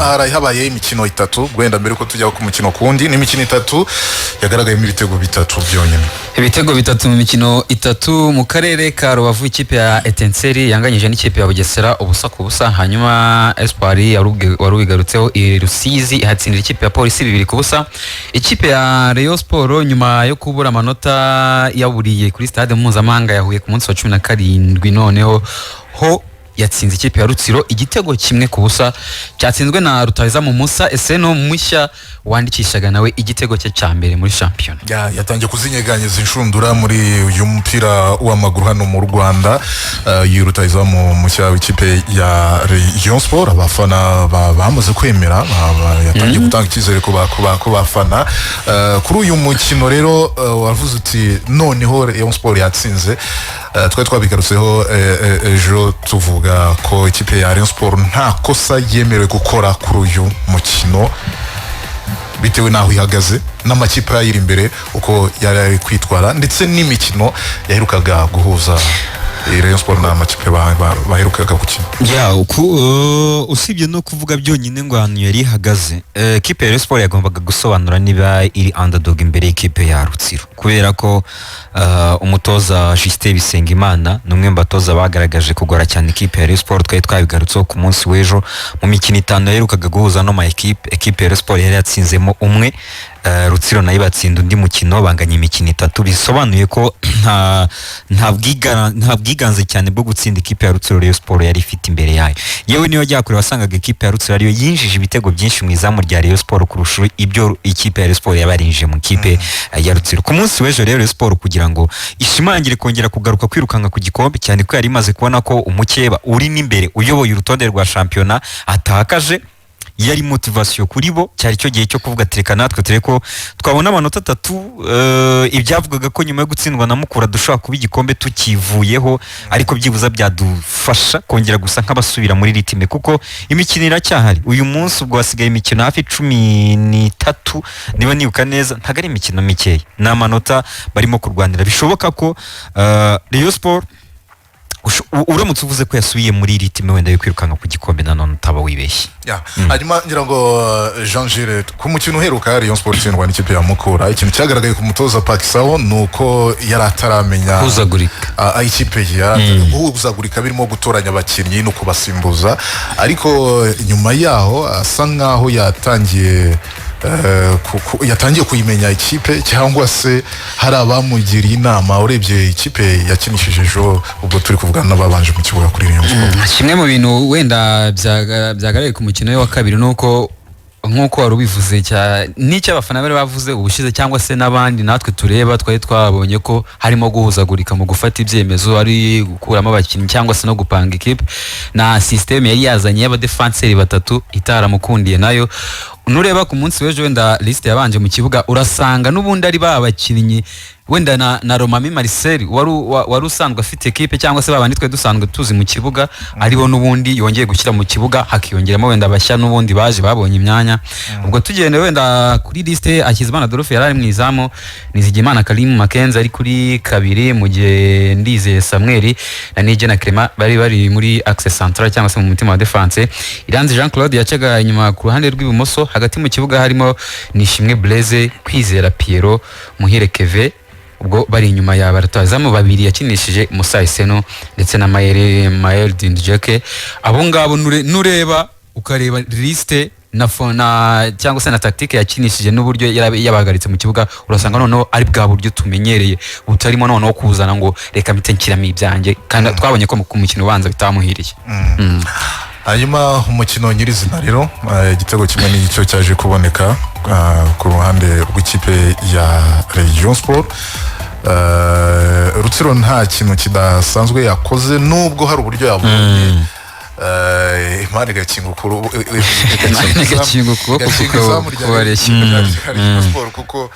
habaye imikino itatu gwenda mbere ko tujya ku mukino kundi n'imikino itatu yagaragaye mu bitego bitatu byonyine. Ibitego bitatu mu mikino itatu mu karere ka Rubavu ikipe ya Etincelle yanganyije n'ikipe ya Bugesera ubusa ku busa, hanyuma Espoir warubigarutseho i Rusizi ihatsindira ikipe ya Police 2 ku busa. Ikipe ya Rayon Sport nyuma yo kubura amanota yaburiye kuri stade mpuzamahanga yahuye ku munsi wa 17 noneho ho yatsinze ikipe ya Rutsiro igitego kimwe ku busa cyatsinzwe na Rutahiza mu Musa Eseno mushya wandikishaga nawe igitego cye cya mbere muri champion. Yatangiye kuzinyeganyeza inshundura muri uyu mupira w'amaguru hano mu Rwanda. Rutahiza mu mushya w'ikipe ya Rayon Sport abafana bamaze kwemera yatangiye gutanga icyizere ku bafana kuri uyu mukino rero wavuze uti noneho Rayon Sport yatsinze. Twari twabigarutseho ejo tuvuga ko ikipe ya Rayon Sport nta kosa yemerewe gukora kuri uyu mukino bitewe naho ihagaze n'amakipe ayiri imbere uko yari kwitwara ndetse n'imikino yaherukaga guhuza Rayon Sport n'amakipe baherukaga gukina. Usibye no kuvuga byonyine ngo ahantu yari ihagaze, ikipe ya Rayon Sport yagombaga gusobanura niba iri underdog imbere y'ikipe ya Rutsiro, kubera ko umutoza Justin Bisengimana n'umwe mu batoza bagaragaje kugora cyane ikipe ya Rayon Sport. Twari twabigarutseho ku munsi w'ejo mu mikino itanu yaherukaga guhuza no ma ekipe ya Rayon Sport yari yatsinzemo umwe, Rutsiro nayo batsinda undi mukino banganya imikino itatu, bisobanuye ko nta bwiganze cyane bwo gutsinda ikipe ya Rutsiro Rayon Sport yari ifite imbere yayo. Yewe niyo yakure wasangaga ikipe ya Rutsiro ariyo yinjije ibitego byinshi mu izamu rya Rayon Sport kurusha ibyo ikipe ya Rayon Sport yabarinjije mu kipe ya Rutsiro. Ku munsi w'ejo rero Rayon Sport kugira ngo ishimangire kongera kugaruka kwirukanka ku gikombe, cyane ko yari imaze kubona ko umukeba uri n'imbere uyoboye urutonde rwa shampiyona atakaje, yari motivation kuri bo. Cyari cyo gihe cyo kuvuga tereka natwe tereko twabona amanota 3, ibyavugaga ko nyuma yo gutsindwa na Mukura dushaka kuba igikombe tukivuyeho, ariko byibuza byadufasha kongera gusa nk'abasubira muri ritime kuko imikino iracyahari. Uyu munsi ubwo hasigaye imikino hafi 13 niba nibuka neza, ntago ari imikino mikeya, n'amanota barimo kurwanira. Bishoboka ko Rayon Sport uramutse uvuze ko yasubiye muri ritime wenda yo kwirukanka ku gikombe nanone utaba wibeshye. Hanyuma ngira ngo Jean Gilles ku mukino uheruka Rayon Sport itsindwa n'ikipe ya Mukura, ikintu cyagaragaye ku mutoza Pakisaho nuko yari ataramenya huzagurika ikipe huzagurika birimo gutoranya abakinnyi no kubasimbuza, ariko nyuma yaho asa nkaho yatangiye kuyimenya ikipe, cyangwa se hari abamugiriye inama. Urebye ikipe yakinishije ejo ubwo turi kuvugana n'ababanje mu kibuga kuri Rayon Sport. Kimwe mu bintu wenda byagaragaye ku mukino wa kabiri nuko nkuko wari ubivuze n'icyo abafana bari bavuze ubushize cyangwa se n'abandi natwe tureba twari twabonye ko harimo guhuzagurika mu gufata ibyemezo, ari gukuramo abakinnyi cyangwa se no gupanga ikipe, na system yari yazanye y'abadefanseri batatu itaramukundiye nayo. Nureba ku munsi w'ejo wenda liste yabanje mu kibuga urasanga n'ubundi ari babakinnyi wenda na Romami Marcel wari usanzwe afite equipe cyangwa se babandi twe dusanzwe tuzi mu kibuga, aribo n'ubundi yongeye gushyira mu kibuga, hakiyongeramo wenda bashya n'ubundi baje babonye imyanya. Ubwo tugende wenda kuri liste Akizimana Adolphe yari mu izamu, Nizigimana Karim Makenza ari kuri kabiri, mu gihe Ndize Samuel na Nigena Clement bari muri axe central cyangwa se mu mutima wa defense. Iranzi Jean Claude yacaga inyuma ku ruhande rw'ibumoso, hagati mu kibuga harimo Nishimwe Blaise, Kwizera Pierrot, Muhire Keve. Ubwo bari inyuma ya baratazamu babiri yakinishije Musa Eseno ndetse na Mael Dindjeke. Abo ngabo nureba ukareba liste na cyangwa se na tactique yakinishije n'uburyo yabagaritse mu kibuga, urasanga noneho ari bwa buryo tumenyereye butarimo noneho kuzana ngo reka mpite nkiramo ibyanjye, kandi twabonye ko ku mukino ubanza bitamuhiriye. Hanyuma umukino nyirizina rero igitego kimwe n'icyo cyaje kuboneka ku ruhande rw'ikipe ya Rayon Sport. Rutsiro nta kintu kidasanzwe yakoze, nubwo hari uburyo yabonye Imana igakingukuru kuko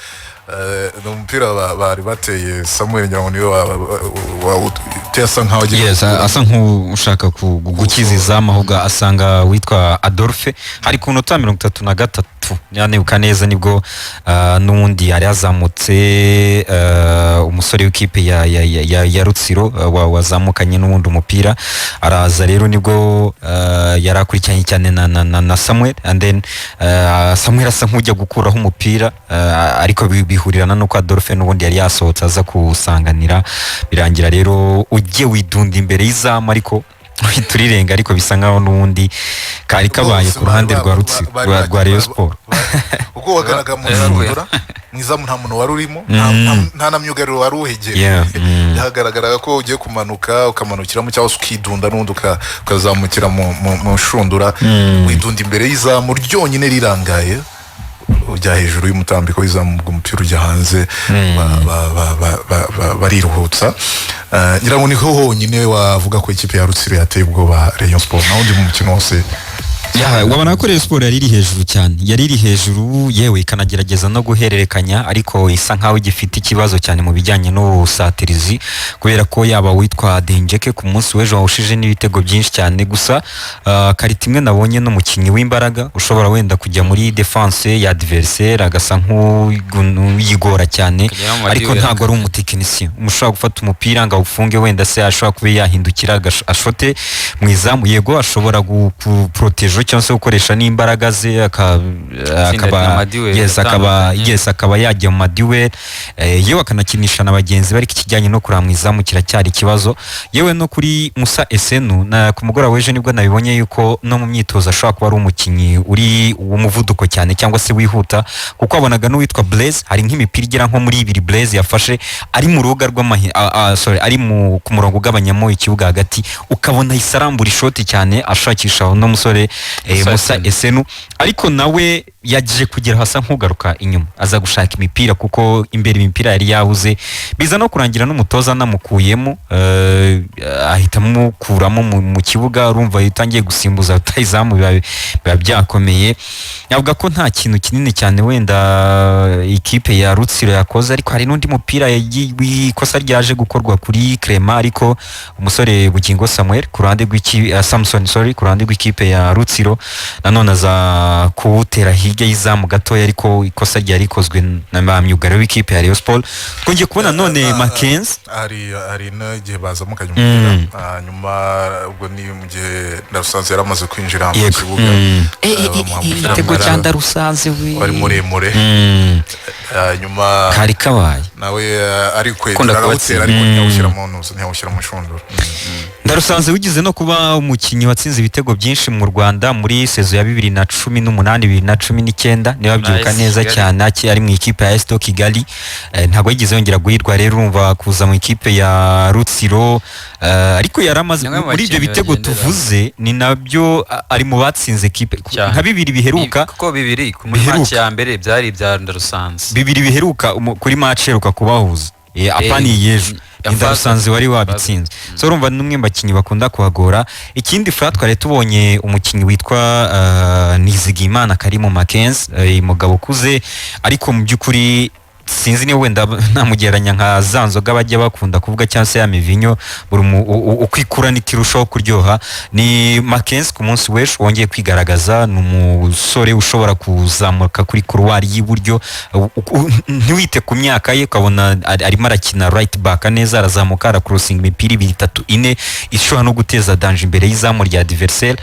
n'umupira bari bateye Samuel Nyango niwe asa nkaho asa nk'ushaka gukiza izamu, ahubwo asanga witwa Adolphe hari ku nota 33 gatatu nibuka neza nibwo n'undi yari yazamutse umusore w'ikipe ya Rutsiro wazamukanye n'ubundi umupira araza rero nibwo yari akurikiranye cyane na Samuel and then Samuel asa nk'ujya gukuraho umupira ariko bihurirana nuko Adolphe n'ubundi yari yasohotse aza kusanganira birangira rero ujye widunda imbere y'izamu ariko turirenga ariko bisa nkaho n'ubundi kari kabaye ku ruhande rwa Rutsiro rwa Rayon Sport ubwo wagaraga mu nzarura mwizamu nta muntu wari urimo nta na myugariro wari uhegereye yagaragaraga ko ugiye kumanuka ukamanukiramo cyangwa ukidunda n'undi ukazamukira mu nshundura widunda imbere y'izamu ryonyine rirangaye ujya hejuru y'umutambiko w'izamu umupira ujya hanze bariruhutsa ngira ngo niho honyine wavuga ko ikipe ya Rutsiro yateye ubwoba Rayon Sport naho ndi mu mukino wose wabona ko Rayon Sport yari iri hejuru cyane yari iri hejuru yewe ikanagerageza no guhererekanya ariko isa nkaho igifite ikibazo cyane mu bijyanye n'ubusatirizi kubera ko yaba witwa Denjeke ku munsi w'ejo wawushije n'ibitego byinshi cyane gusa karita imwe nabonye n'umukinnyi w'imbaraga ushobora wenda kujya muri defense ya adversaire agasa nk'uyigora cyane ariko ntabwo ari umutekinisiye umushobora gufata umupira ngo awufunge wenda se ashobora kuba yahindukira ashote mu izamu yego ashobora guproteje cyangwa se gukoresha n'imbaraga ze akaba yajya mu madiwe yewe akanakinisha na bagenzi bari kijyanye no kurama izamu kiracyari ikibazo yewe no kuri Musa Esenu ku mugoroba w'ejo nibwo nabibonye yuko no mu myitozo ashobora kuba ari umukinnyi uri umuvuduko cyane cyangwa se wihuta kuko abonaga n'uwitwa Blaise hari nk'imipira igera nko muri 2 Blaise yafashe ari mu rubuga ari ku murongo ugabanyamo ikibuga hagati ukabona isarambura ishoti cyane ashakisha no musore Musa Esenu ariko nawe yaje kugira hasa nk'ugaruka inyuma aza gushaka imipira kuko imbere imipira yari yabuze biza no kurangira n'umutoza namukuyemo ahitamo kuramo mu kibuga urumva yitangiye gusimbuza utayizamu biba byakomeye yavuga ko nta kintu kinini cyane wenda ikipe ya Rutsiro yakoze ariko hari n'undi mupira w'ikosa ryaje gukorwa kuri Clement ariko umusore Bugingo Samuel ku ruhande Samson ku ruhande rw'ikipe ya Rutsiro nanone aza kuwutera hirya y'izamu gatoya ariko ikosa ryari rikozwe na myugariro w'ikipe ya Rayon Sport twongeye kubona none Mackenzie hari n'igihe bazamukanye umupira nyuma ubwo ni mu gihe Ndarusanze yari amaze kwinjira mu kibuga igitego cya Ndarusanze wari muremure nyuma kari kabaye nawe ari kwegera arawutera ariko ntiyawushyira mu nshundura Ndarusanze wigize no kuba umukinnyi watsinze ibitego byinshi mu Rwanda muri sezo ya 2018 2019 niba byuka neza cyane ari mu ikipe ya Stoke Kigali ntago yigize yongera guhirwa rero urumva kuza mu ikipe ya Rutsiro ariko yaramaze muri ibyo bitego tuvuze ni nabyo ari mu batsinze ikipe nka 2 biheruka kuko 2 ku match ya mbere byari bya Ndarusanze 2 biheruka kuri match heruka kubahuza apani yejo Ndarusanze wari wabitsinze so urumva n'umwe bakinyi bakunda kuhagora ikindi twari tubonye umukinyi witwa Nizigimana Karimo Mackenzie mugabo kuze ariko mu byukuri sinzi niwe wenda namugeranya nka zanzoga bajya bakunda kuvuga cyangwa se ya mivinyo ukwikura nikirushaho kuryoha ni Mackenzie ku munsi w'ejo wongeye kwigaragaza n'umusore ushobora kuzamuka kuri couloir y'iburyo ntiwite ku myaka ye ukabona arimo arakina right back neza arazamuka ara crossing imipira 3-4 ishobora no guteza danger imbere y'izamu rya adversaire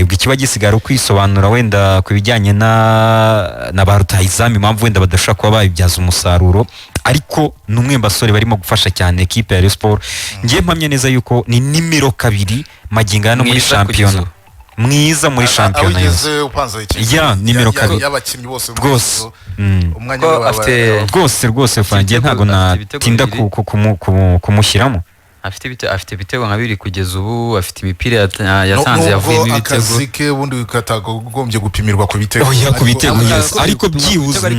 bw'ikiba gisigara kwisobanura wenda ku bijyanye na barutayizamu impamvu wenda badashaka kuba babibyaza umusaruro ariko numwe basore barimo gufasha cyane equipe ya Rayon Sport ngiye mpamye neza yuko ni nimero 2 maginga no muri championnat mwiza muri shampiyona yose upanze iki ya nimero 2 y'abakinnyi bose rwose umwanya w'abafite rwose fangiye ntago natinda kumushyiramo afite ibitego nka 2 kugeza ubu afite imipira yasanze yavuyemo ibitego akazi ke ubundi katagombye gupimirwa ku bitego ku bitego yes ariko byibuze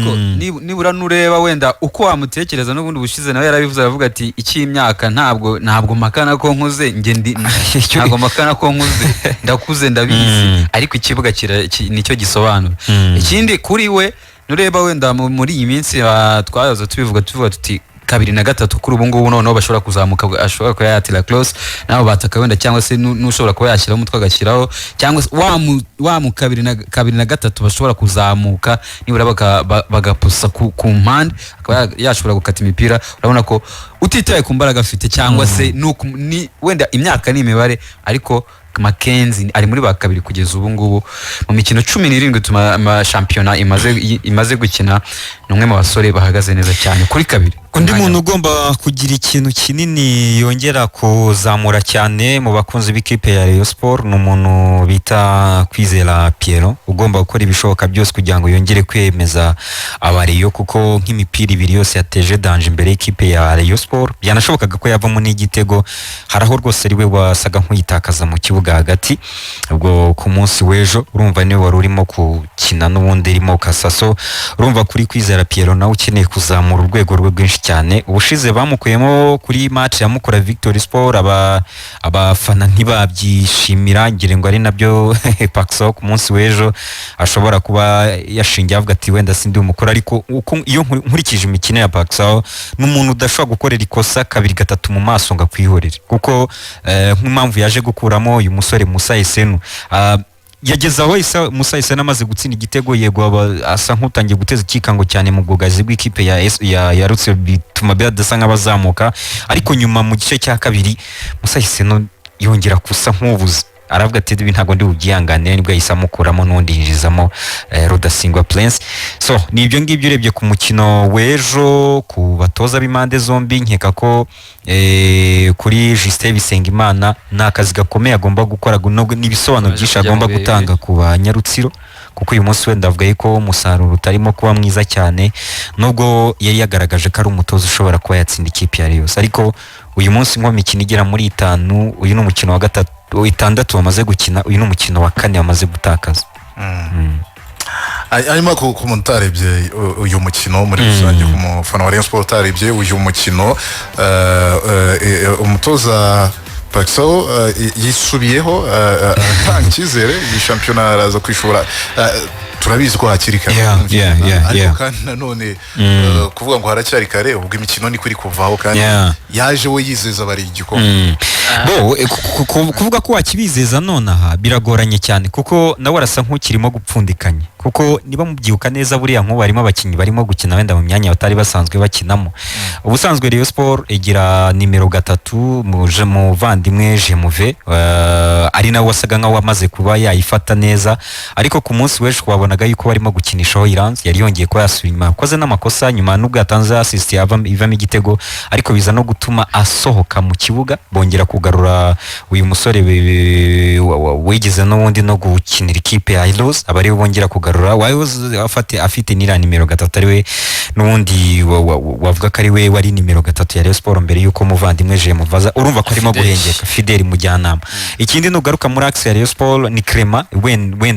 nibura nureba wenda uko wamutekereza n'ubundi bushize nawe yarabivuze aravuga ati iki imyaka ntabwo makana ko nkuze ntabwo makana ko nkuze ndakuze ndabizi ariko ikibuga nicyo gisobanura ikindi kuri we nureba wenda muri iyi minsi twayoza tubivuga tuti kabiri na gatatu kuri ubu ngubu noneho bashobora kuzamuka, ashobora kuba yatira close nabo bataka wenda, cyangwa se n'ushobora kuba yashyiraho umutwe agashyiraho, cyangwa se wa mu kabiri na gatatu bashobora kuzamuka nibura bagapusa ku mpande, akaba yashobora gukata imipira. Urabona ko utitaye ku mbaraga afite cyangwa se wenda imyaka ni imibare, ariko Mackenzie ari muri ba kabiri kugeza ubu ngubu mu mikino 17 tuma shampiyona imaze gukina, numwe mu basore bahagaze neza cyane kuri kabiri. Undi muntu ugomba kugira ikintu kinini yongera kuzamura cyane mu bakunzi b'ikipe ya Rayon Sport ni umuntu bita Kwizera Pierrot, ugomba gukora ibishoboka byose kugira ngo yongere kwemeza abariyo, kuko nk'imipira ibiri yose yateje danger imbere y'ikipe ya Rayon Sport byanashobokaga ko yavamo n'igitego, haraho rwose ari we wasaga nk'uyitakaza mu kibuga hagati. Ubwo ku munsi w'ejo urumva niwe wari urimo gukina n'ubundi irimo Kasaso, urumva kuri Kwizera Pierrot nawe ukeneye kuzamura urwego rwe rwinshi cyane. Ubushize bamukuyemo kuri match ya Mukura Victory Sport, abafana ntibabyishimira, ngire ngo ari nabyo Paxo ku munsi w'ejo ashobora kuba yashingiye avuga ati wenda sindi umukuru, ariko iyo nkurikije imikino ya Paxo n'umuntu udashobora gukorera ikosa kabiri gatatu mu maso ngo akwihorere, kuko nk'impamvu yaje gukuramo uyu musore Musa Esenu yageze aho Musa Isena amaze gutsinda igitego, yego asa nk'utangiye guteza ikikango cyane mu bwugazi bw'ikipe ya Rutsiro, bituma badasa nk'abazamuka, ariko nyuma mu gice cya kabiri Musa Isena yongera kusa nk'ubuze, aravuga ati ibi ntago ndi bugihangane, nibwo yahise amukuramo n'undi yinjizamo Rudasingwa Prince. So ni ibyo ngibyo urebye ku mukino w'ejo ku batoza b'impande zombi, nkeka ko kuri Justin Bisengimana ni akazi gakomeye agomba gukora, n'ibisobanuro byinshi agomba gutanga ku banyarutsiro, kuko uyu munsi wenda avuga ko umusaruro utarimo kuba mwiza cyane, nubwo yari yagaragaje ko ari umutoza ushobora kuba yatsinda ikipe ya Rayon. Ariko uyu munsi nko mikino igera muri 5, uyu ni umukino wa gatatu, 6 bamaze gukina, uyu ni umukino wa 4 bamaze gutakaza. Hanyuma ku muntu utarebye uyu mukino muri rusange, ku mufana wa Rayon Sport utarebye uyu mukino, umutoza Paxo yisubiyeho atanga icyizere iyi shampiyona araza kwishobora, turabizi ko hakiri kare, ariko kandi nanone kuvuga ngo haracyari kare, ubwo imikino ni kuri kuvaho, kandi yaje we yizeza bari igikombe. Kuvuga ko wakibizeza nonaha biragoranye cyane, kuko nawe arasa nk'ukirimo gupfundikanya, kuko niba mubyibuka neza buriya nk'ubu barimo abakinnyi barimo gukina wenda mu myanya batari basanzwe bakinamo. Ubusanzwe Rayon Sport igira nimero 3 muvandimwe Jemuve, ari nawe wasaga nkaho wamaze kuba yayifata neza, ariko ku munsi w'ejo wabonaga yuko barimo gukinishaho Iranzi, yari yongeye ko yasubira inyuma, akoze n'amakosa nyuma nubwo yatanze assist ivamo igitego, ariko biza no gutuma asohoka mu kibuga, bongera kugarura uyu musore wigeze n'ubundi no gukinira ikipe ya Heroes, abari bongera kugarura afite nira nimero 3, ari we n'ubundi wavuga ko ari we wari nimero 3 ya Rayon Sport mbere yuko muvandimwe Jemuvaza, urumva ko arimo guhengeka Fidel Mujyanama. Ikindi nugaruka muri axe ya Rayon Sport ni Clement,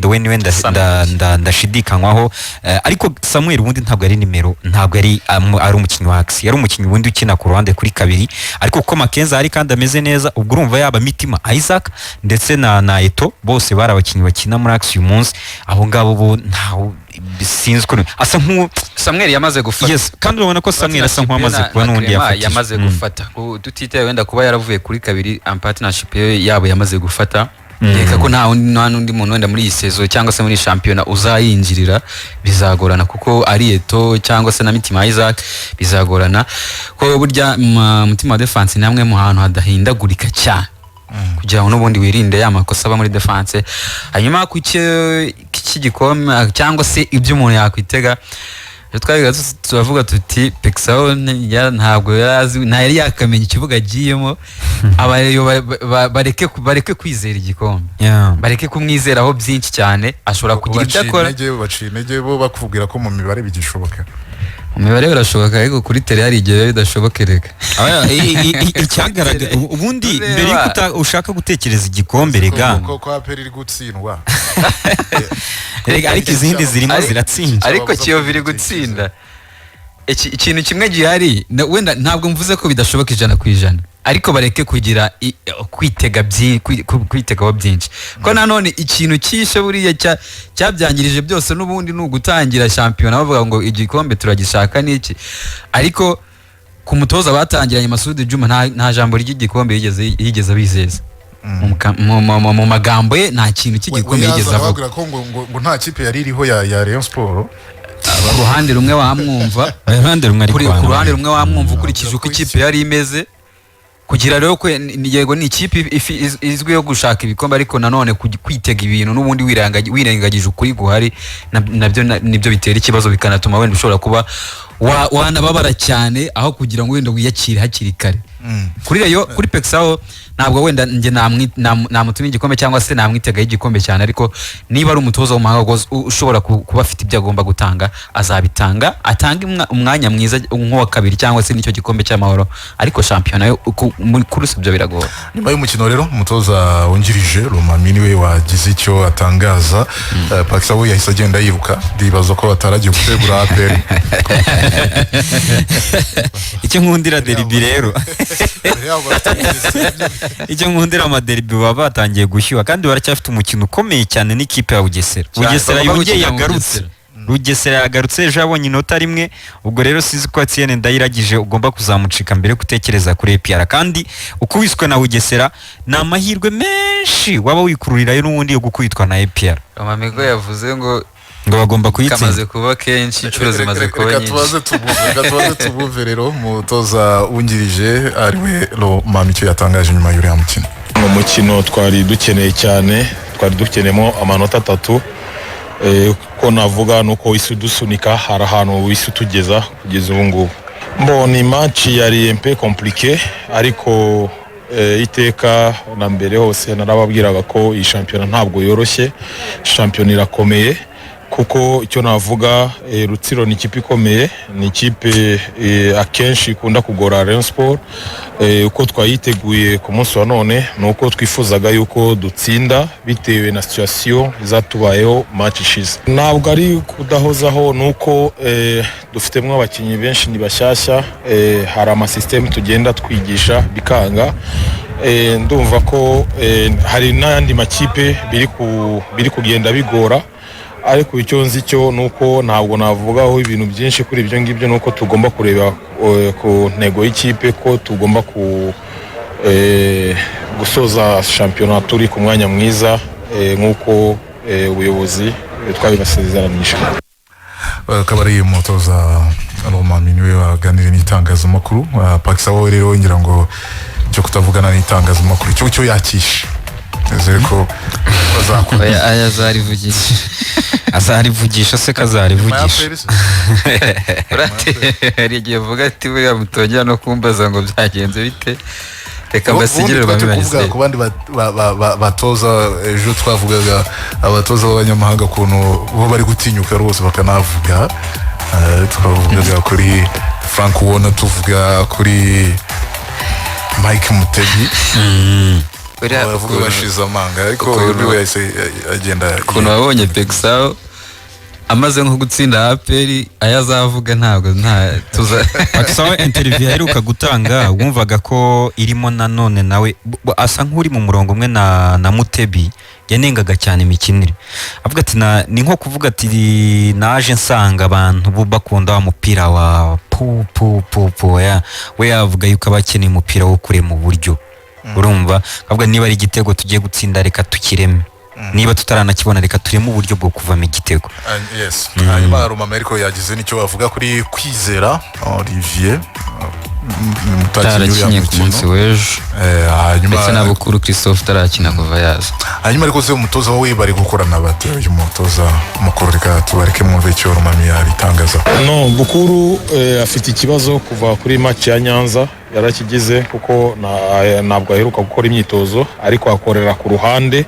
wenda ndashidikanywaho, ariko Samuel ubundi ntabwo ari nimero, ntabwo ari umukinnyi wa axe, yari umukinnyi wundi ukina ku ruhande kuri kabiri, ariko ko Mackenzie ari kandi ameze neza, ubwo urumva yaba Mitima Isaac ndetse na Eto bose bari abakinnyi bakina muri axe uyu munsi, abo ngabo bo ntaho sinzi ko asa nk'u Samuel yamaze gufata. Yes, kandi urabona ko Samuel asa nk'amaze kuba n'undi yamaze gufata, tutitaye wenda kuba yaravuye kuri kabiri, partnership yabo yamaze gufata. Reka ko nta n'undi muntu wenda muri iyi sezo cyangwa se muri shampiyona uzayinjirira, bizagorana, kuko ari Eto cyangwa se na Mitima Isaac bizagorana, ko burya Mutima wa defense ni hamwe mu hantu hadahindagurika cyane, kugira ngo n'ubundi wirinde ya makosa aba muri defense. Hanyuma ku cy'igikombe cyangwa se ibyo umuntu yakwitega, turavuga tuti Pexao ntabwo yari yakamenya ikibuga agiyemo, bareke kwizera igikombe, bareke kumwizeraho byinshi cyane, ashobora kugira ibyo akora. Baciye intege bo bakubwira ko mu mibare bigishoboka, mu mibare birashoboka, ariko kuri tele hari igihe bidashobokereka. Icyagaragara ubundi mbere yuko ushaka gutekereza igikombe, rega ko APR iri gutsindwa, ariko izindi zirimo ziratsinda, ariko Kiyovu iri gutsinda. Ikintu kimwe gihari, wenda ntabwo mvuze ko bidashoboka 100%, ariko bareke kugira kwitegaho byinshi, ko nanone ikintu cyishe buriya cyabyangirije byose n'ubundi ni ugutangira shampiyona bavuga ngo igikombe turagishaka n'iki, ariko ku mutoza batangiranye Masudi Juma nta jambo ry'igikombe yigeze abizeza mu magambo ye nta kintu cy'igikombe yigeze avuga ngo nta kipe yari iriho ya Rayon Sport. ku ruhande rumwe wamwumva ku ruhande rumwe wamwumva ukurikije uko ikipe yari imeze kugira rero ko yego ni ikipe izwiho gushaka ibikombe ariko nanone kwitega ibintu n'ubundi wirengagije ukuri guhari nabyo nibyo bitera ikibazo bikanatuma wenda ushobora kuba wanababara cyane aho kugira ngo wenda wiyakire hakiri kare kuri reyo kuri Pexao ntabwo wenda nge namutumye igikombe cyangwa se namwitegaho igikombe cyane ariko niba ari umutoza w'umuhanga ushobora kuba afite ibyo agomba gutanga azabitanga atanga umwanya mwiza nk'uwa kabiri cyangwa se n'icyo gikombe cy'amahoro ariko shampiyona yo kuri ibyo biragora. Nyuma y'umukino rero umutoza wungirije Romami niwe wagize icyo atangaza. Pexao yahise agenda yiruka ndibaza ko bataragiye gutegura APR. Icyo nkundira derby rero icyo nkundira amaderby baba batangiye gushyuha kandi baracyafite umukino ukomeye cyane n'ikipe ya Bugesera Bugesera yagarutse ejo yabonye inota rimwe ubwo rero sizi ko Etienne Ndayiragije ugomba kuzamucika mbere gutekereza kuri APR kandi ukubiswe na Bugesera ni amahirwe menshi waba wikururirayo n'ubundi yo gukubitwa na APR. Amamigo yavuze ngo bagomba kuyitsinda kamaze kuba kenshi inshuro zimaze kuba nyinshi. Tubaze tubuve rero umutoza wungirije ariwe Romami icyo yatangaje nyuma y'uriya mukino. Mu mukino twari dukeneye cyane twari dukenemo amanota 3 ko navuga nuko isi dusunika hari ahantu isi tugeza kugeza ubu ngubu. Ni match yari un peu compliqué ariko iteka na mbere hose narababwiraga ko iyi shampiyona ntabwo yoroshye, shampiyona irakomeye kuko icyo navuga Rutsiro ni ikipe ikomeye, ni ikipe akenshi ikunda kugora Rayon Sport. Uko twayiteguye ku munsi wa none nuko twifuzaga yuko dutsinda bitewe na situation izatubayeho match ishize. Ntabwo ari kudahozaho nuko dufitemo abakinnyi benshi ni bashyashya, hari amasystem tugenda twigisha bikanga. Ndumva ko hari n'andi makipe biri kugenda bigora ariko icyo nzi cyo nuko ntabwo navugaho ibintu byinshi kuri ibyo ngibyo nuko tugomba kureba ku ntego y'ikipe ko tugomba gusoza shampiyona turi ku mwanya mwiza nk'uko ubuyobozi twabibasezeranyije. Akaba ari umutoza Romami niwe waganiriye n'itangazamakuru. Pexao rero ngira ngo cyo kutavugana n'itangazamakuru cyo yakisha ko azarivugisha se kazarivugisha hari igihe avuga ati buriya mutongera no kumbaza ngo byagenze bite reka mbasigire bameze ku bandi batoza. Ejo twavugaga abatoza b'abanyamahanga ukuntu bo bari gutinyuka rwose bakanavuga. Twavugaga kuri Frank Wona, tuvuga kuri Mike Mutebi bavuga bashize amanga ariko buri wese agenda ukuntu wabonye Pexao amaze nko gutsinda APR ayazavuga ntabwo Pexao interview yaheruka gutanga wumvaga ko irimo nanone nawe asa nk'uri mu murongo umwe na Mutebi yanengaga cyane imikinire avuga ati ni nko kuvuga ati naje nsanga abantu bakunda wa mupira wa we yavuga yuko abakeneye umupira wo kure mu buryo urumva kavuga niba ari igitego tugiye gutsinda reka tukireme niba tutaranakibona reka tureme uburyo bwo kuvamo igitego. Yes. Hanyuma Romami ariko yagize nicyo bavuga kuri Kwizera Olivier mutakinye ku munsi w'ejo ndetse na Bukuru Christophe tarakina kuva yaza. Hanyuma ariko se umutoza we bari gukorana bate uyu mutoza mukuru reka tubareke mwumve icyo Romami yabitangaza. Bukuru afite ikibazo kuva kuri match ya Nyanza yarakigize kuko ntabwo aheruka gukora imyitozo ariko akorera ku ruhande.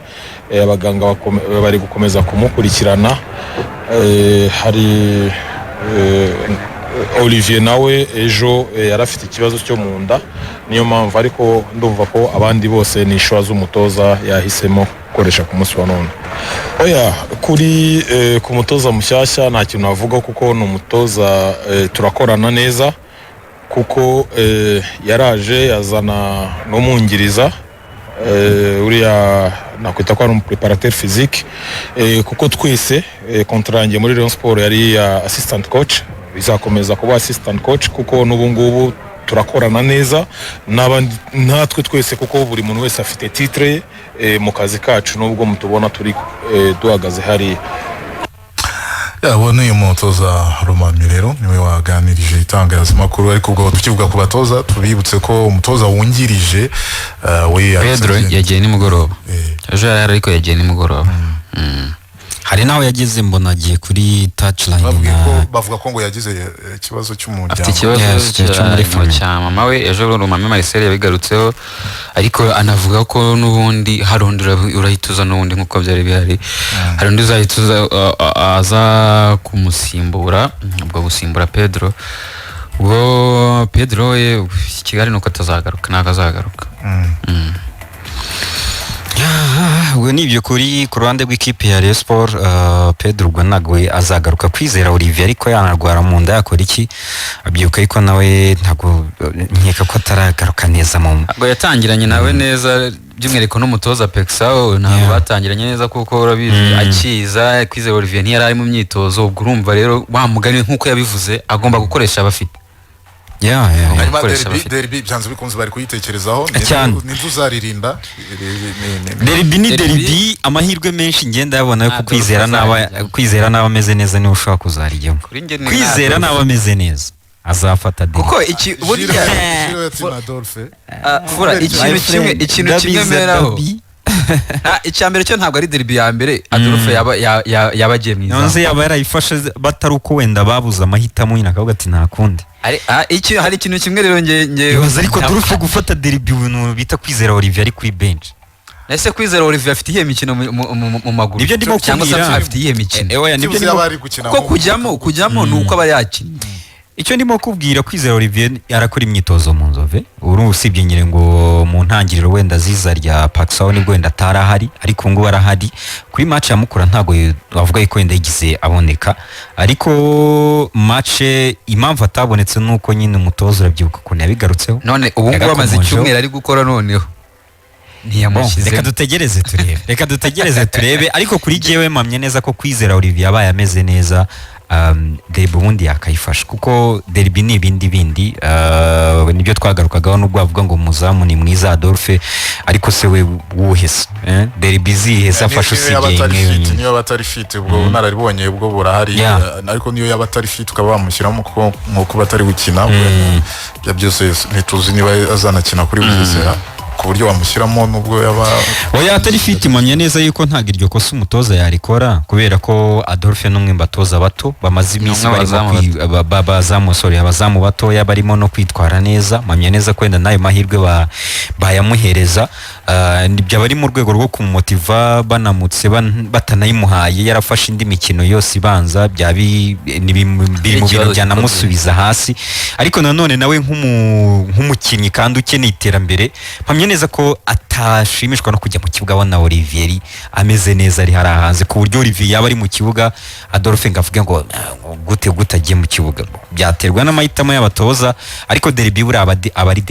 Abaganga bari gukomeza kumukurikirana. Hari Olivier nawe ejo yarafite ikibazo cyo mu nda niyo mpamvu ariko ndumva ko abandi bose ni ishwa z'umutoza yahisemo gukoresha ku munsi wa none. Kuri ku mutoza mushyashya nta kintu navuga kuko ni umutoza turakorana neza kuko yaraje yazana n'umwungiriza uriya nakwita ko ari umupreparateur physique kuko twese kontrarangiye muri Rayon Sport yari assistant coach bizakomeza kuba assistant coach kuko n'ubu ngubu turakorana neza n'abandi natwe twese kuko buri muntu wese afite titre mu kazi kacu nubwo mutubona turi duhagaze hari yabona uyu mutoza Romami rero niwe waganirije itangazamakuru ariko ubwo tukivuga ku batoza tubibutse ko umutoza wungirije we Pedro yagiye nimugoroba ejo yari ariko yagiye nimugoroba hari naho yageze mbona agiye kuri touchline bavuga ko ngo yagize ikibazo cy'umuryango afite ikibazo cya mama we ejo Romami Marcel yabigarutseho ariko anavuga ko n'ubundi harondera urahituza n'ubundi nkuko byari bihari hari undi uzahituza aza kumusimbura ubwo gusimbura Pedro ubwo Pedro we Kigali nuko atazagaruka ntago azagaruka ubwo nibyo kuri ku ruhande rw'ikipe ya Rayon Sport Pedro ubwo ntabwo azagaruka Kwizera Olivier ariko yanarwara mu nda yakora iki abyuka ariko nawe ntabwo nkeka ko ataragaruka neza mu ntabwo yatangiranye nawe neza by'umwihariko n'umutoza Pexao ntabwo batangiranye neza kuko urabizi akiza Kwizera Olivier ntiyari ari mu myitozo ubwo urumva rero wamugani nk'uko yabivuze agomba gukoresha abafite derby byanze bikunze bari kuyitekerezaho ninzu zaririnda derby ni derby amahirwe menshi ngenda yabona yo kwizera n'aba ameze neza niwe ushaka kuzarijyamo kwizera n'aba ameze neza azafata derby kuko iki burya ikintu kimwe meraho icyambere cyo ntabwo ari derby ya mbere Adolphe yabagiye mwiza nonse yaba yarayifashe batari uko wenda babuza amahitamo nyina akavuga ati nta kundi hari ikintu kimwe rero nge ariko Adolphe gufata derby ibintu bita Kwizera Olivier ari kuri bench ese Kwizera Olivier afite iyihe mikino mu maguru nibyo ndimo kubwira afite iyihe mikino nibyo ko kujyamo nuko aba yakina icyo ndimo kubwira Kwizera Olivier yarakora imyitozo mu Nzove uru usibye nyire ngo mu ntangiriro wenda ziza rya Paxao nibwo wenda tarahari ariko ngo arahari kuri match ya Mukura ntago bavuga ko wenda yigize aboneka ariko match impamvu atabonetse nuko nyine umutozo urabyibuka ko yabigarutseho none ubu ngo bamaze icyumweru ari gukora noneho ntiyamushyize reka dutegereze turebe ariko kuri jewe mpamye neza ko Kwizera Olivier yabaye ameze neza derby ubundi yakayifasha kuko derby ni ibindi nibyo twagarukagaho n'ubwo bavuga ngo umuzamu ni mwiza Adolphe ariko se we wuhese derby zihese afasha usigaye niyo batari fit ubwo nararibonye ubwo burahari ariko niyo yaba atari fit ukaba wamushyiramo nkuko batari gukina bya byose ntituzi niba azanakina kuri Bugesera ku buryo wamushyiramo nubwo yaba atari fit mpamye neza yuko ntago iryo kosa umutoza yarikora kubera ko Adolphe n'umwe mbatoza bato bamaze iminsi abazamu batoya barimo no kwitwara neza mpamye neza kwenda nayo mahirwe bayamuhereza nibyo bari mu rwego rwo kumumotiva banamutse batanayimuhaye yarafashe indi mikino yose ibanza biri mu bintu byanamusubiza hasi ariko nanone nawe nk'umukinnyi kandi ukeneye iterambere mpamye neza ko atashimishwa no kujya mu kibuga abona Olivier ameze neza ari hanze ku buryo Olivier yaba ari mu kibuga Adolphe ngavuga ngo gute agiye mu kibuga byaterwa n'amahitamo y'abatoza ariko derby buri aba ari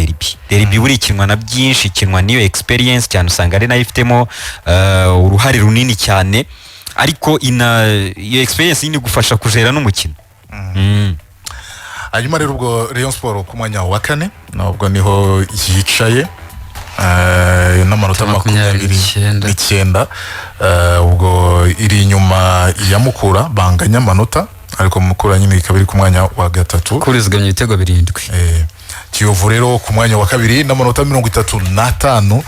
derby buri ikinwa na byinshi ikinwa niyo experience cyane usanga ari nayo ifitemo uruhare runini cyane ariko iyo experience yindi gufasha kujera n'umukino hanyuma rero ubwo Rayon Sport ku mwanya wa 4 nabwo niho yicaye n'amanota 29 ubwo iri inyuma ya Mukura banganya amanota ariko Mukura nyine ikaba iri ku mwanya wa 3 kuriziganya ibitego 7 Kiyovu rero ku mwanya wa 2 n'amanota 35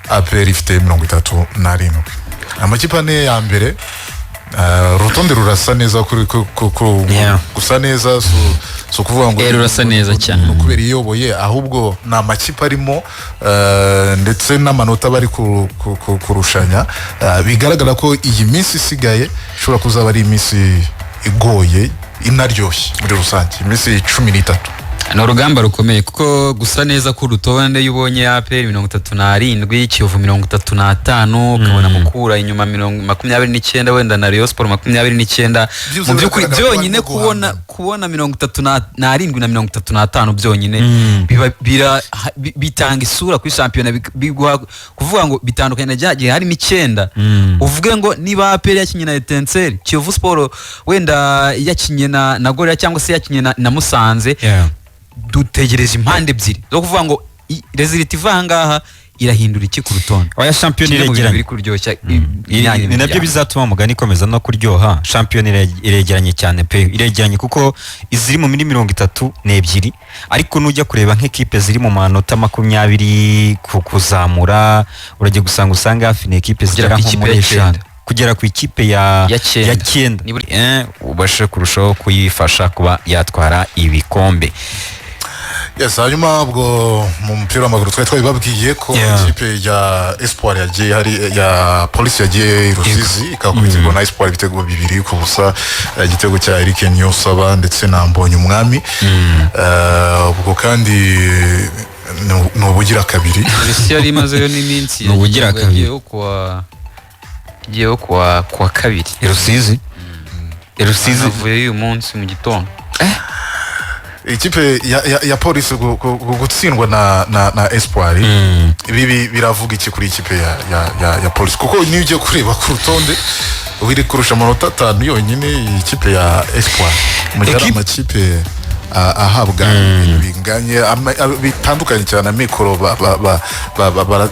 APR ifite 37 amakipe ane ya mbere rutonde rurasa neza gusa neza so kuvuga ngo rurasa neza cyane kubera iyoboye ahubwo na makipe arimo ndetse n'amanota bari kurushanya bigaragara ko iyi minsi isigaye ishobora kuzaba ari iminsi igoye inaryoshye muri rusange iminsi 13 ni urugamba rukomeye kuko gusa neza ko urutonde y'ubonye APR 37 Kiyovu 35 ukabona Mukura inyuma 29 wenda na Rayon Sport 29 mu by'ukuri byonyine kubona 37 na 35 byonyine bitanga isura kuri championnat kuvuga ngo bitandukanye nagiye harimo 9 uvuge ngo niba APR yakinye na Etincelle Kiyovu Sport wenda yakinye na Gorilla cyangwa se yakinye na Musanze dutegereje impande ebyiri zo kuvuga ngo resultat iva aha ngaha irahindura iki ku rutonde. oya shampiyona Kimwe mu bintu iregeranye biri kuryoshya ni nabyo bizatuma umugani ikomeza no kuryoha. Shampiyona iregeranye cyane pe, iregeranye kuko iziri mu muri 32 ariko nujya kureba nk'ekipe ziri mu manota 20 kuzamura urajya gusanga hafi n'ekipe zigera nko muri 5 kugera ku ikipe ya 9 ubashe kurushaho kuyifasha kuba yatwara ibikombe. Yes, hanyuma ubwo mu mupira w'amaguru twari twabibabwiye ko ikipe ya Espoir yagiye ya Police yagiye Rusizi ikakubitirwa na Espoir ibitego 2-0 igitego cya Eric Niyonsaba ndetse na Mbonye Umwami. Ubwo kandi n'ubugira kabiri Polisi yari imazeyo n'iminsi n'ubugira kabiri igiyeho kuwa kabiri Rusizi avuye uyu munsi mu gitondo. ikipe ya Police gutsindwa na Espoir ibi biravuga iki kuri ikipe ya Police kuko niyo ugiye kureba ku rutonde wiri kurusha amanota 5 yonyine ikipe ya Espoir mu gihe amakipe ahabwa binganye bitandukanye cyane mikoro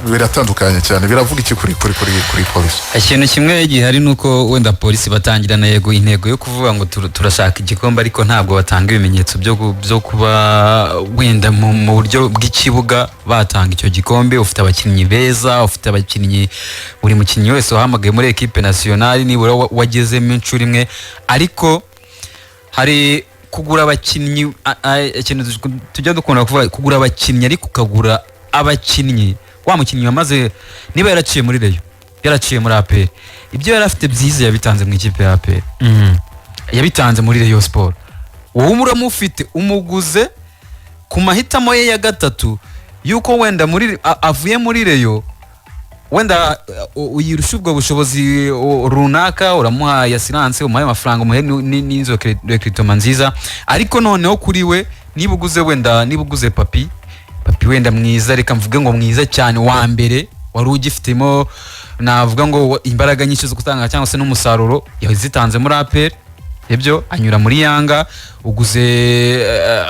biratandukanye cyane biravuga iki kuri Police. Ikintu kimwe gihari nuko wenda Police batangirana yego intego yo kuvuga ngo turashaka igikombe ariko ntabwo batanga ibimenyetso byo kuba wenda mu buryo bw'ikibuga batanga icyo gikombe. Ufite abakinnyi beza, ufite abakinnyi, buri mukinnyi wese wahamagaye muri equipe nationale nibura wagezemo inshuro imwe, ariko hari kugura abakinnyi ikintu tujya dukunda kuvuga kugura abakinnyi ariko ukagura abakinnyi wa mukinnyi wamaze niba yaraciye muri Rayon yaraciye muri APR ibyo yari afite byiza yabitanze mu ikipe ya APR yabitanze muri Rayon Sport. wowe muramufite umuguze ku mahitamo ye ya gatatu yuko wenda muri avuye muri Rayon wenda uyirusha ubwo bushobozi runaka uramuha ya silence umuhaye amafaranga umuhe n'inzo recruitment nziza, ariko noneho kuri we niba uguze papi wenda mwiza, reka mvuge ngo mwiza cyane wa mbere wari ugifitemo navuga ngo imbaraga nyinshi zo gutanga cyangwa se n'umusaruro yazitanze muri APR ibyo anyura muri Yanga. Uguze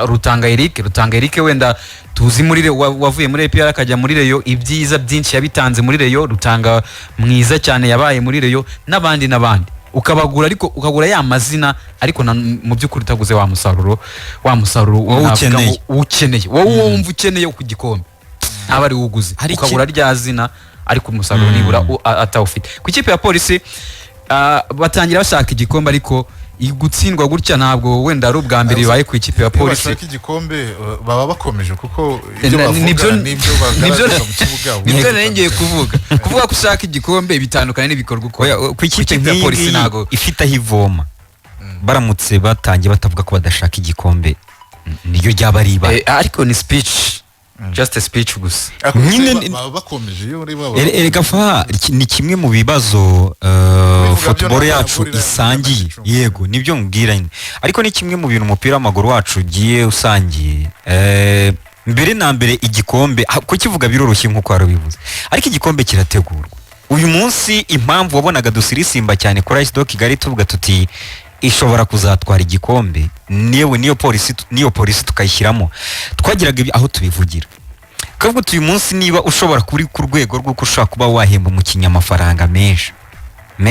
Rutanga Eric wenda tuzi muri wavuye muri APR akajya muri Rayon ibyiza byinshi yabitanze muri Rayon. Rutanga mwiza cyane yabaye muri Rayon n'abandi ukabagura ariko ukagura ya mazina ariko mu by'ukuri utaguze wa musaruro wowe ukeneye wowe wumva ukeneye ku gikombe aba ari uguze ukagura rya zina ariko umusaruro nibura atawufite. Ku ikipe ya Police batangira bashaka igikombe ariko gutsindwa gutya ntabwo wenda ari ubwa mbere bibaye ku ikipe ya Police. Bashaka igikombe baba bakomeje kuko ibyo bavuga nibyo bagaragaza mu kibuga. Nibyo nengeye kuvuga ko ushaka igikombe bitandukanye n'ibikorwa uko ku ikipe ya Police ntago ifite aho ivoma. Baramutse batangiye batavuga ko badashaka igikombe niyo ryaba riba ariko ni speech, just a speech gusa nyine bakomeje yo riba erega fa ni kimwe mu bibazo football yacu isangiye. Yego nibyo mbwira, ariko ni kimwe mu bintu umupira w'amaguru wacu ugiye usangiye. Mbere na mbere igikombe ko kivuga biroroshye nk'uko warabivuze, ariko igikombe kirategurwa. Uyu munsi impamvu wabonaga dusirisimba cyane kuri Ice Dog Kigali tuvuga tuti ishobora kuzatwara igikombe niyo polisi tukayishyiramo, twagiraga aho tubivugira kavuga uyu munsi niba ushobora kuri ku rwego rw'uko ushobora kuba wahemba umukinnyi amafaranga menshi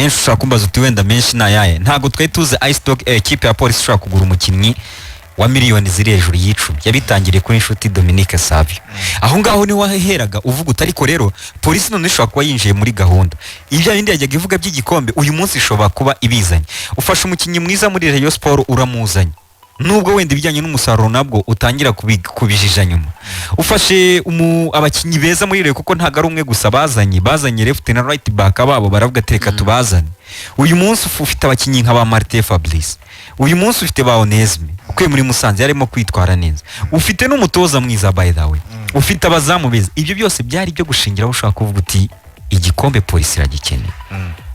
ushobora kumbaza uti wenda menshi nayaye. Ntabwo twari tuzi Ice Dog equipe ya Police ushobora kugura umukinnyi wa miliyoni ziri hejuru y'icumi. Yabitangiriye kuri inshuti Dominique Savio. Aho ngaho ni waheraga uvuga utariko rero Police none ishobora kuba yinjiye muri gahunda ibyo bindi yajyaga ivuga by'igikombe uyu munsi ishobora kuba ibizanye. Ufashe umukinnyi mwiza muri Rayon Sport uramuzanye nubwo wenda ibijyanye n'umusaruro nabwo utangira kubijija nyuma. Ufashe abakinnyi beza muri Rayon kuko ntago ari umwe gusa bazanye left na right back babo baravuga tereka tubazane. Uyu munsi ufite abakinnyi nka ba Martin Fabrice, uyu munsi ufite ba Onesme ukwe muri Musanze yarimo kwitwara neza, ufite n'umutoza mwiza by the way, ufite abazamu beza. Ibyo byose byari byo gushingiraho ushaka kuvuga uti igikombe Police iragikeneye.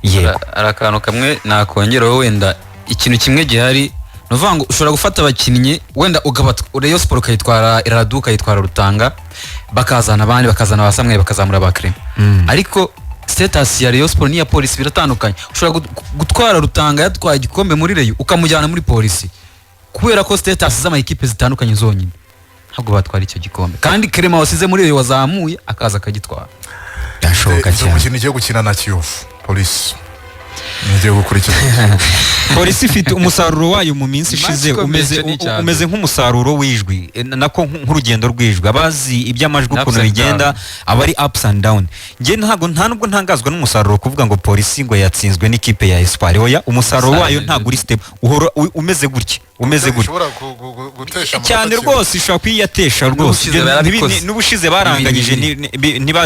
Yego arakantu kamwe nakongeraho wenda ikintu kimwe gihari nuvuga ngo ushobora gufata abakinnyi wenda Rayon Sport ukayitwara Iraduka yitwara Rutanga bakazana abandi bakazana abasamwe bakazamura bakre ariko status ya Rayon Sport n'iya Police biratandukanye. Ushobora gutwara Rutanga yatwaye igikombe muri Rayon ukamujyana muri Police kubera ko status z'ama equipe zitandukanye zonyine. ntabwo batwara icyo gikombe kandi Clement wasize muri iyo wazamuye akaza akagitwara byashoboka cyane. umukino igiye gukina na Kiyovu Police nigiye gukurikirana. Polisi ifite umusaruro wayo mu minsi ishize umeze nk'umusaruro w'ijwi nako nk'urugendo rw'ijwi abazi iby'amajwi ukuntu bigenda aba ari ups and down. Nge nta nubwo ntangazwa n'umusaruro kuvuga ngo Polisi ngo yatsinzwe n'ikipe ya Espoir. Oya, umusaruro wayo ntabwo uri step uhora umeze gutya cyane rwose, ishobora kwiyatesha rwose. N'ubushize baranganyije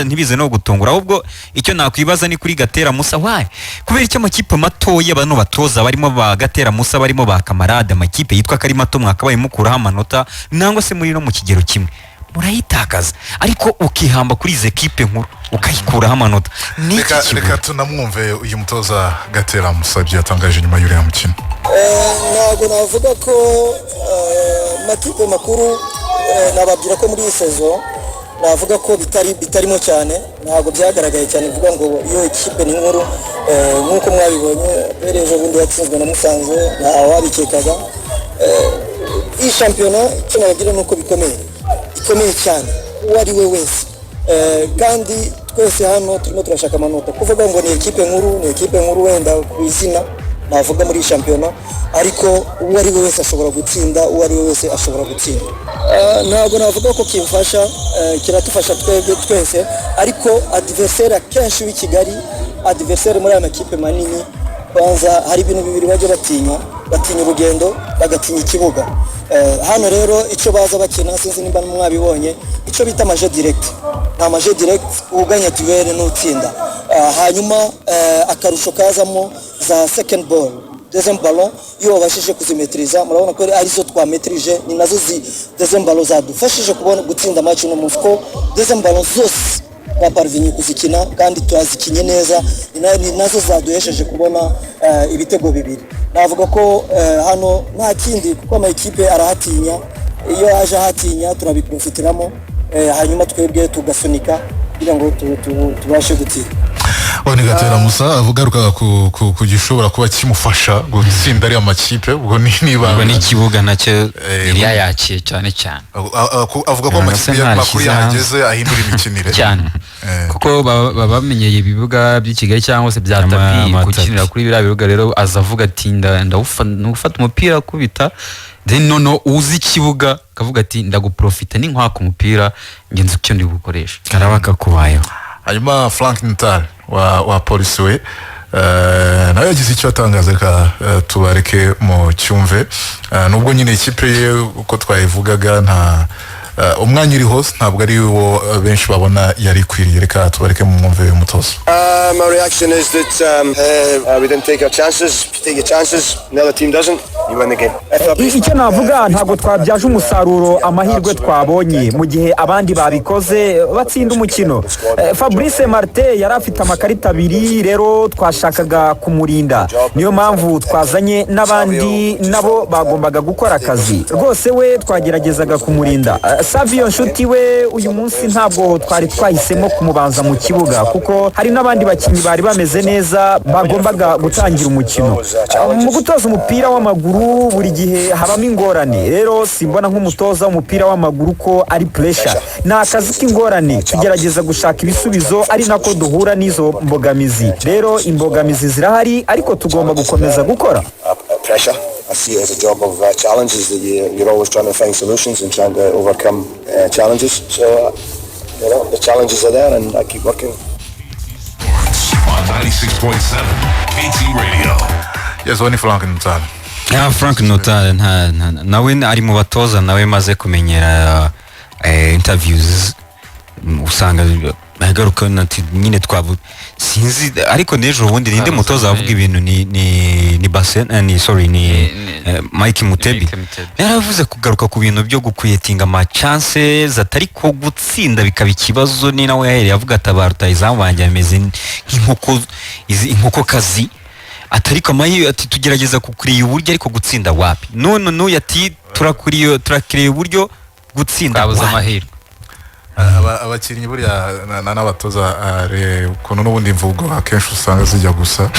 ntibize no gutungura, ahubwo icyo nakwibaza ni kuri Gatera Musa waye kubera icyo amakipe matoya bano batoza barimo ba Gatera Musa barimo ba Kamarade, amakipe yitwa kari mato mwakabaye mukuraho amanota nangwa se muri no mu kigero kimwe murayitakaza, ariko ukihamba kuri ize ekipe nkuru ukayikuraho amanota. Reka tunamwumve uyu mutoza Gatera Musa byatangaje nyuma y'uriya mukino. Ntabwo navuga ko amakipe makuru nababwira ko muri iyi sezo navuga ko bitarimo cyane, ntabwo byagaragaye cyane kuvuga ngo iyo ikipe ni nkuru nk'uko mwabibonye ejo bundi yatsinzwe na Musanze nta wabikekaga. Iyi shampiyona icyo nababwira ni uko bikomeye cyane uwo ari we wese, kandi twese hano turimo turashaka amanota. Kuvuga ngo ni ekipe nkuru wenda ku izina navuga muri shampiyona, ariko uwo ari we wese ashobora gutsinda, ntabwo navuga ko kimfasha, kiratufasha twebwe twese, ariko adversaire akenshi w'i Kigali, adversaire muri aya makipe manini kwanza hari ibintu bibiri bajya batinya urugendo bagatinya ikibuga. Hano rero icyo baza bakina sinzi nimba mwabibonye icyo bita amaje direct, nta maje direct uganya duel n'utsinda. Hanyuma akarusho kazamo za second ball, deuxième ballon iyo wabashije kuzimetriza, murabona ko arizo twametrije, ni nazo deuxième ballon zadufashije kubona gutsinda match no musko. Deuxième ballon zose twaparvinye kuzikina kandi twazikinye neza, ni nazo zaduhesheje kubona ibitego bibiri. Navuga ko hano nta kindi kuko amakipe arahatinya, iyo yaje ahatinya turabiprofitiramo, hanyuma twebwe tugasunika kugira ngo tubashe gutsinda. Ni Gatera Musa avugaruka ku gishobora kuba kimufasha gutsinda ari amakipe, ubwo niba n'ikibuga nacyo yayakiye cyane avuga ko amakipe makuru yahageze ahindura imikinire cyane kuko bamenyeye ibibuga by'i Kigali cyangwa se bya tapi gukinira kuri biriya bibuga. Rero azavuga ati ndawufata umupira kubita nono uzi ikibuga kavuga ati ndaguprofita n'inkwaka umupira ngenzi icyo ndi gukoresha karabaka kubayeho. Hanyuma Frank Ntal wa Polisi we nawe yagize icyo atangaza, reka tubareke mu cyumve. Nubwo nyine ikipe ye uko twayivugaga nta umwanya uri hose ntabwo ari wo benshi babona yari kwiriye, reka tubareke mu mwumve umutozo. My reaction is that we didn't take our chances. If you take your chances, another team doesn't, you win the game. Icyo navuga ntabwo twabyaje umusaruro amahirwe twabonye mu gihe abandi babikoze batsinda umukino. Fabrice Martin yari afite amakarita abiri, rero twashakaga kumurinda, niyo mpamvu twazanye n'abandi nabo bagombaga gukora akazi rwose. We twageragezaga kumurinda. Savio Nshuti we uyu munsi ntabwo twari twahisemo kumubanza mu kibuga kuko hari n'abandi bakinnyi bari bameze neza bagombaga gutangira umukino. Mu gutoza umupira w'amaguru buri gihe habamo ingorane, rero simbona nk'umutoza w'umupira w'amaguru ko ari pressure, ni akazi k'ingorane. Tugerageza gushaka ibisubizo ari nako duhura n'izo mbogamizi. Rero imbogamizi zirahari ariko tugomba gukomeza gukora. Pressure. I see it as a job of challenges that you're always trying to find solutions and trying to overcome challenges. So, the challenges are there and I keep working. On 96.7 KT Radio. Yes, wani Frank Ntal. Frank Ntal nawe ari mu batoza nawe maze kumenyera interviews, usanga agaruka nati nyine twavu sinzi, ariko nejo ubundi ninde mutoza avuga ibintu ni Basen ni Mike Mutebi yaravuze kugaruka ku bintu byo gukuyetinga ama chances atari ko gutsinda bikaba ikibazo. Ni nawe yahereye avuga atabaruta izamu banje ameze inkoko kazi, atari ko amayi ati tugerageza kukuriye uburyo ariko gutsinda wapi. No yati turakiriye uburyo gutsinda kabuza amahirwe. Abakinnyi buriya n'abatoza ukuntu n'ubundi mvugo akenshi usanga zijya gusa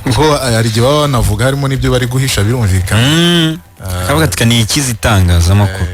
kuko hari igihe baba banavuga harimo n'ibyo bari guhisha birumvikana. kavuga ati ni ikizitangaza amakuru